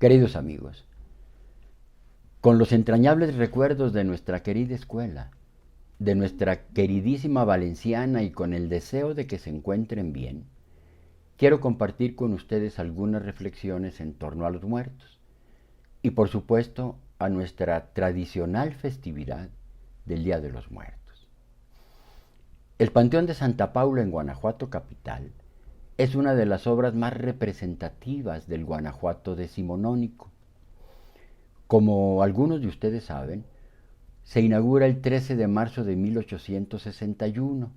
Queridos amigos, con los entrañables recuerdos de nuestra querida escuela, de nuestra queridísima Valenciana y con el deseo de que se encuentren bien, quiero compartir con ustedes algunas reflexiones en torno a los muertos y por supuesto a nuestra tradicional festividad del Día de los Muertos. El Panteón de Santa Paula en Guanajuato capital es una de las obras más representativas del Guanajuato decimonónico. Como algunos de ustedes saben, se inaugura el 13 de marzo de 1861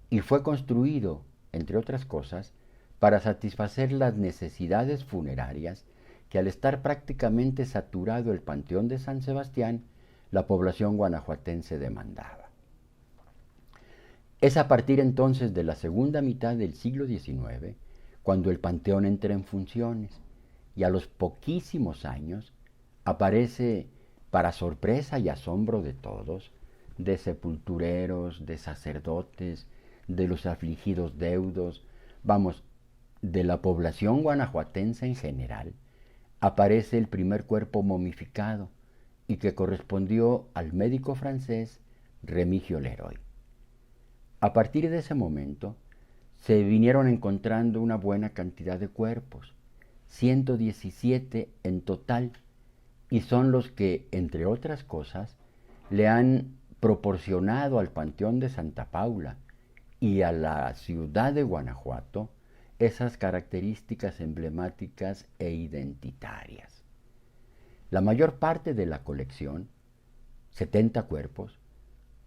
y fue construido, entre otras cosas, para satisfacer las necesidades funerarias que al estar prácticamente saturado el Panteón de San Sebastián, la población guanajuatense demandaba. Es a partir entonces de la segunda mitad del siglo XIX cuando el Panteón entra en funciones y a los poquísimos años aparece, para sorpresa y asombro de todos, de sepultureros, de sacerdotes, de los afligidos deudos, vamos, de la población guanajuatense en general, aparece el primer cuerpo momificado y que correspondió al médico francés Remigio Leroy. A partir de ese momento se vinieron encontrando una buena cantidad de cuerpos, 117 en total, y son los que, entre otras cosas, le han proporcionado al Panteón de Santa Paula y a la ciudad de Guanajuato esas características emblemáticas e identitarias. La mayor parte de la colección, 70 cuerpos,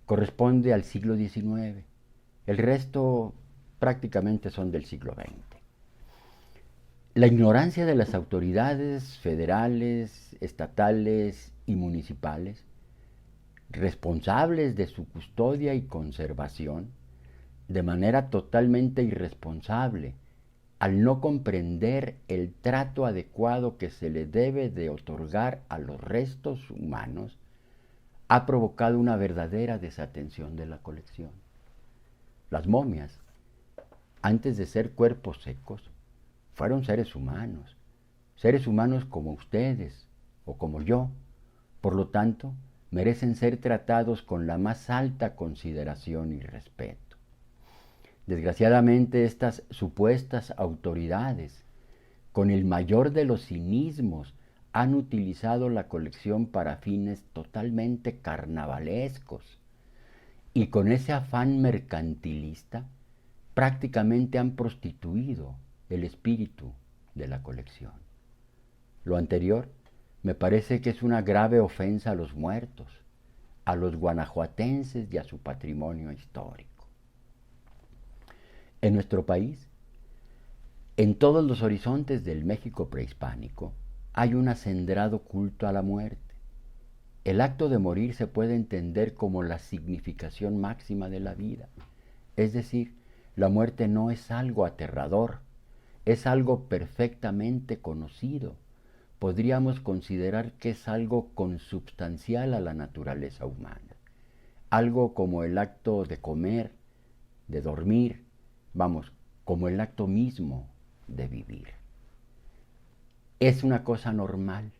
corresponde al siglo XIX. El resto prácticamente son del siglo XX. La ignorancia de las autoridades federales, estatales y municipales, responsables de su custodia y conservación, de manera totalmente irresponsable, al no comprender el trato adecuado que se le debe de otorgar a los restos humanos, ha provocado una verdadera desatención de la colección. Las momias, antes de ser cuerpos secos, fueron seres humanos como ustedes o como yo. Por lo tanto, merecen ser tratados con la más alta consideración y respeto. Desgraciadamente, estas supuestas autoridades, con el mayor de los cinismos, han utilizado la colección para fines totalmente carnavalescos y con ese afán mercantilista prácticamente han prostituido el espíritu de la colección. Lo anterior me parece que es una grave ofensa a los muertos, a los guanajuatenses y a su patrimonio histórico. En nuestro país, en todos los horizontes del México prehispánico, hay un acendrado culto a la muerte. El acto de morir se puede entender como la significación máxima de la vida. Es decir, la muerte no es algo aterrador, es algo perfectamente conocido. Podríamos considerar que es algo consubstancial a la naturaleza humana. Algo como el acto de comer, de dormir, vamos, como el acto mismo de vivir. Es una cosa normal,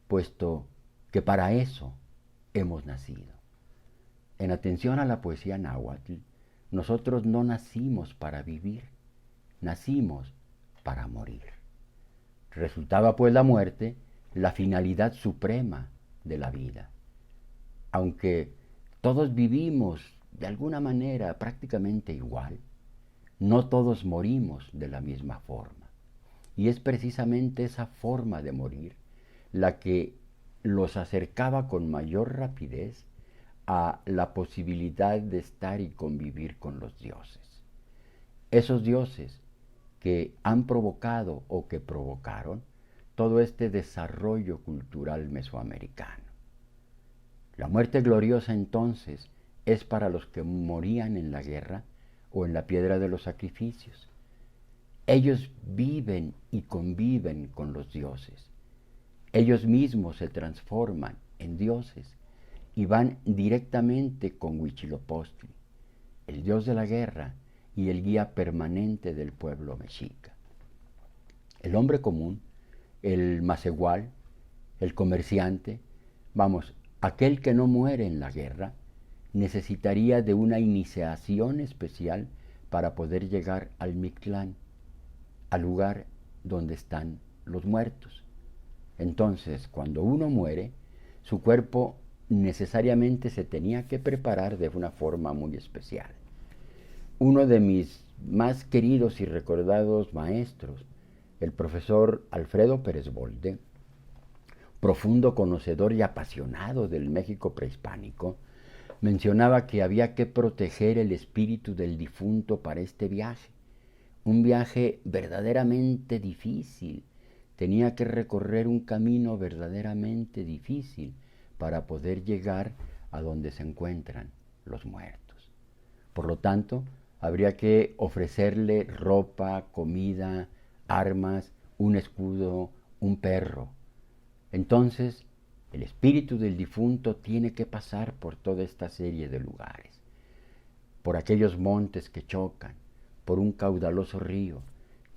puesto que para eso hemos nacido. En atención a la poesía náhuatl, nosotros no nacimos para vivir, nacimos para morir. Resultaba pues la muerte la finalidad suprema de la vida. Aunque todos vivimos de alguna manera prácticamente igual, no todos morimos de la misma forma. Y es precisamente esa forma de morir la que los acercaba con mayor rapidez a la posibilidad de estar y convivir con los dioses. Esos dioses que han provocado o que provocaron todo este desarrollo cultural mesoamericano. La muerte gloriosa entonces es para los que morían en la guerra o en la piedra de los sacrificios. Ellos viven y conviven con los dioses. Ellos mismos se transforman en dioses y van directamente con Huitzilopochtli, el dios de la guerra y el guía permanente del pueblo mexica. El hombre común el macehual, el comerciante, vamos, aquel que no muere en la guerra, necesitaría de una iniciación especial para poder llegar al Mictlán, al lugar donde están los muertos. Entonces, cuando uno muere, su cuerpo necesariamente se tenía que preparar de una forma muy especial. Uno de mis más queridos y recordados maestros, el profesor Alfredo Pérez Bolde, profundo conocedor y apasionado del México prehispánico, mencionaba que había que proteger el espíritu del difunto para este viaje, un viaje verdaderamente difícil. Tenía que recorrer un camino verdaderamente difícil para poder llegar a donde se encuentran los muertos. Por lo tanto, habría que ofrecerle ropa, comida, armas, un escudo, un perro. Entonces, el espíritu del difunto tiene que pasar por toda esta serie de lugares, por aquellos montes que chocan, por un caudaloso río,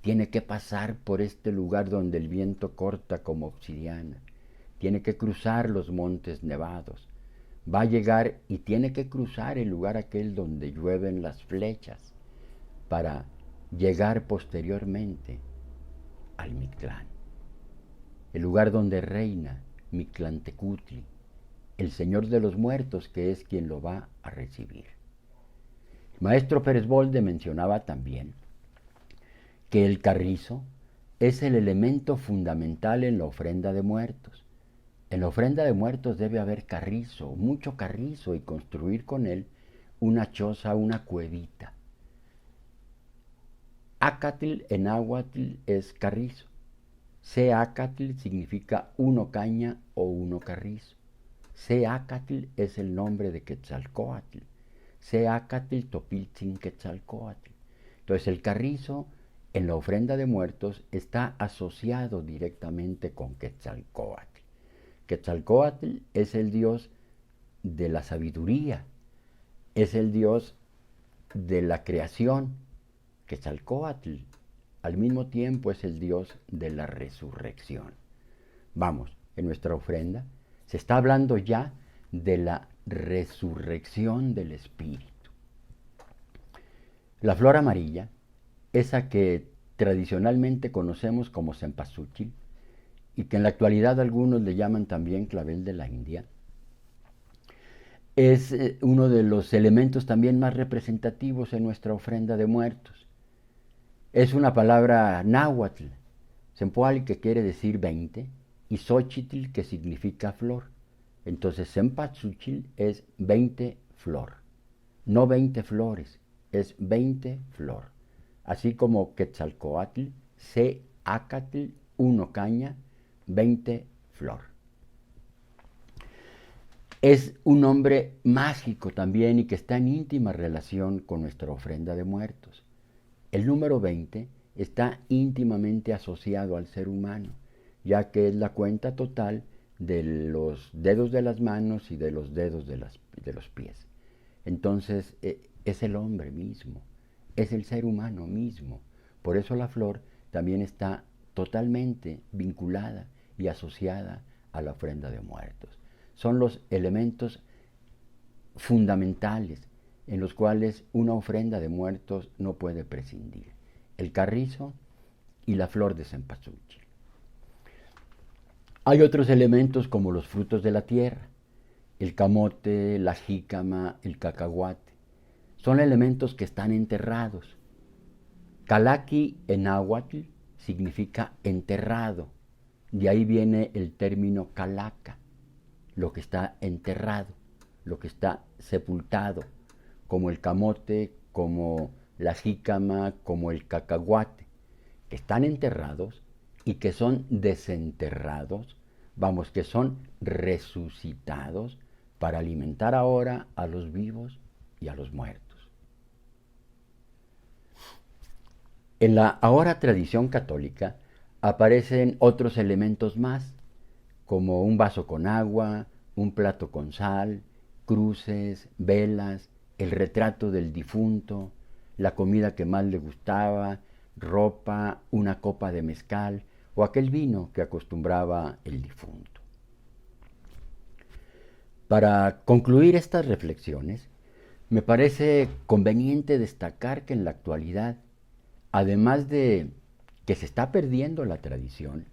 tiene que pasar por este lugar donde el viento corta como obsidiana, tiene que cruzar los montes nevados, va a llegar y tiene que cruzar el lugar aquel donde llueven las flechas para llegar posteriormente al Mictlán, el lugar donde reina Mictlantecutli, el Señor de los muertos, que es quien lo va a recibir. El maestro Pérez Bolde mencionaba también que el carrizo es el elemento fundamental en la ofrenda de muertos. En la ofrenda de muertos debe haber carrizo, mucho carrizo, y construir con él una choza, una cuevita. Acatl en náhuatl es carrizo. Seacatl significa uno caña o uno carrizo. Seacatl es el nombre de Quetzalcóatl. Seacatl topiltzin Quetzalcóatl. Entonces el carrizo en la ofrenda de muertos está asociado directamente con Quetzalcóatl. Quetzalcóatl es el dios de la sabiduría, es el dios de la creación. Quetzalcóatl al mismo tiempo es el dios de la resurrección. Vamos, en nuestra ofrenda se está hablando ya de la resurrección del espíritu. La flor amarilla, esa que tradicionalmente conocemos como cempasúchil y que en la actualidad algunos le llaman también clavel de la India, es uno de los elementos también más representativos en nuestra ofrenda de muertos. Es una palabra náhuatl, Sempoal, que quiere decir 20, y Xochitl, que significa flor. Entonces, cempasúchil es 20 flor, no 20 flores, es 20 flor. Así como Quetzalcóatl, Seacatl, 1 caña, 20 flor. Es un nombre mágico también y que está en íntima relación con nuestra ofrenda de muertos. El número 20 está íntimamente asociado al ser humano, ya que es la cuenta total de los dedos de las manos y de los dedos de los pies. Entonces es el hombre mismo, es el ser humano mismo. Por eso la flor también está totalmente vinculada y asociada a la ofrenda de muertos. Son los elementos fundamentales en los cuales una ofrenda de muertos no puede prescindir: el carrizo y la flor de cempasúchil. Hay otros elementos como los frutos de la tierra, el camote, la jícama, el cacahuate. Son elementos que están enterrados. Calaqui en náhuatl significa enterrado. De ahí viene el término calaca, lo que está enterrado, lo que está sepultado, como el camote, como la jícama, como el cacahuate, que están enterrados y que son desenterrados, vamos, que son resucitados para alimentar ahora a los vivos y a los muertos. En la ahora tradición católica aparecen otros elementos más, como un vaso con agua, un plato con sal, cruces, velas, el retrato del difunto, la comida que más le gustaba, ropa, una copa de mezcal o aquel vino que acostumbraba el difunto. Para concluir estas reflexiones, me parece conveniente destacar que en la actualidad, además de que se está perdiendo la tradición,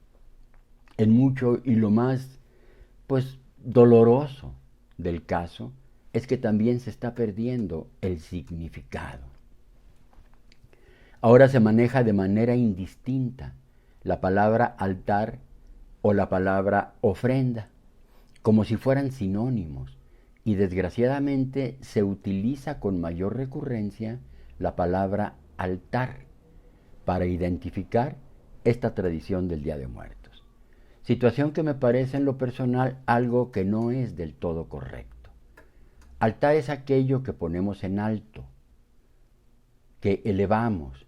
en mucho y lo más, doloroso del caso, es que también se está perdiendo el significado. Ahora se maneja de manera indistinta la palabra altar o la palabra ofrenda, como si fueran sinónimos, y desgraciadamente se utiliza con mayor recurrencia la palabra altar para identificar esta tradición del Día de Muertos. Situación que me parece en lo personal algo que no es del todo correcto. Altar es aquello que ponemos en alto, que elevamos,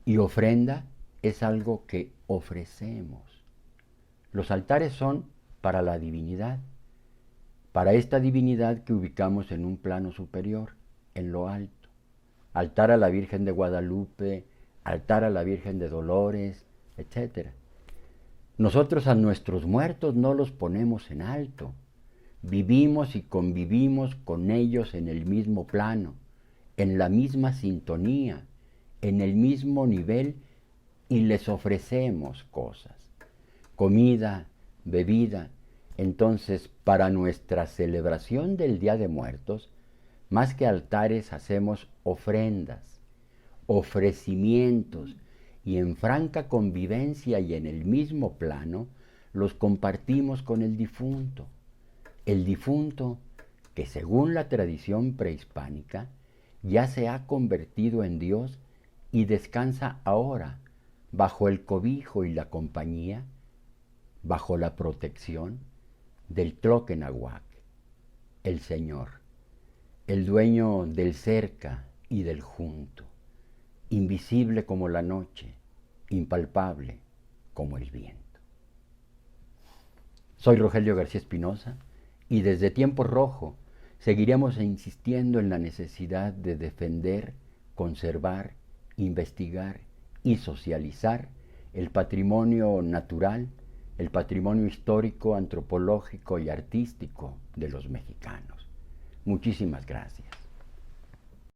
y ofrenda es algo que ofrecemos. Los altares son para la divinidad, para esta divinidad que ubicamos en un plano superior, en lo alto. Altar a la Virgen de Guadalupe, altar a la Virgen de Dolores, etc. Nosotros a nuestros muertos no los ponemos en alto. Vivimos y convivimos con ellos en el mismo plano, en la misma sintonía, en el mismo nivel, y les ofrecemos cosas, comida, bebida. Entonces, para nuestra celebración del Día de Muertos, más que altares hacemos ofrendas, ofrecimientos, y en franca convivencia y en el mismo plano los compartimos con el difunto. El difunto que, según la tradición prehispánica, ya se ha convertido en Dios y descansa ahora bajo el cobijo y la compañía, bajo la protección del Tloquenahuac, el Señor, el dueño del cerca y del junto, invisible como la noche, impalpable como el viento. Soy Rogelio García Espinosa y desde Tiempo Rojo seguiremos insistiendo en la necesidad de defender, conservar, investigar y socializar el patrimonio natural, el patrimonio histórico, antropológico y artístico de los mexicanos. Muchísimas gracias.